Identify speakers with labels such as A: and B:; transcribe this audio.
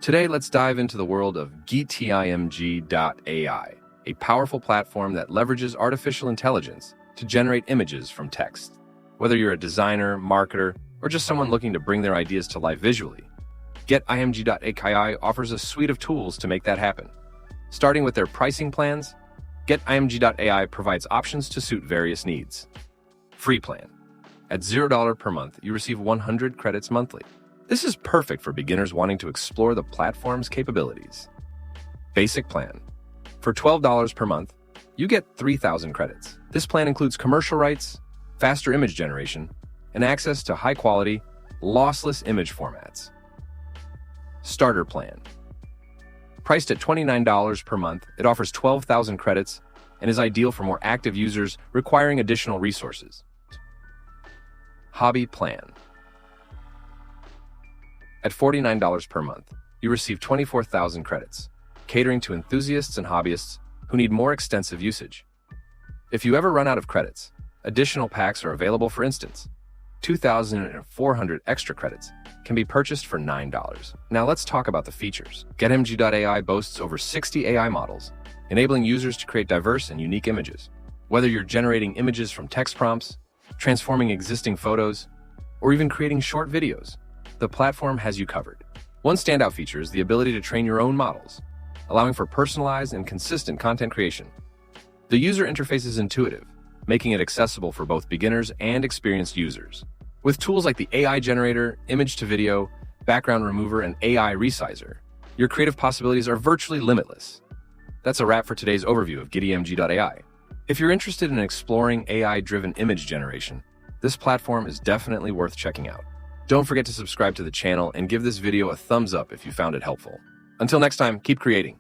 A: Today, let's dive into the world of Getimg.ai, a powerful platform that leverages artificial intelligence to generate images from text. Whether you're a designer, marketer, or just someone looking to bring their ideas to life visually, Getimg.ai offers a suite of tools to make that happen. Starting with their pricing plans, Getimg.ai provides options to suit various needs. Free plan. At $0 per month, you receive 100 credits monthly. This is perfect for beginners wanting to explore the platform's capabilities. Basic plan. For $12 per month, you get 3,000 credits. This plan includes commercial rights, faster image generation, and access to high-quality, lossless image formats. Starter plan. Priced at $29 per month, it offers 12,000 credits and is ideal for more active users requiring additional resources. Hobby plan. At $49 per month, you receive 24,000 credits, catering to enthusiasts and hobbyists who need more extensive usage. If you ever run out of credits, additional packs are available. For instance, 2,400 extra credits can be purchased for $9. Now let's talk about the features. Getimg.ai boasts over 60 AI models, enabling users to create diverse and unique images. Whether you're generating images from text prompts, transforming existing photos, or even creating short videos, the platform has you covered. One standout feature is the ability to train your own models, allowing for personalized and consistent content creation. The user interface is intuitive, making it accessible for both beginners and experienced users. With tools like the AI generator, image to video, background remover, and AI resizer, your creative possibilities are virtually limitless. That's a wrap for today's overview of Getimg.ai. If you're interested in exploring AI-driven image generation, this platform is definitely worth checking out. Don't forget to subscribe to the channel and give this video a thumbs up if you found it helpful. Until next time, keep creating.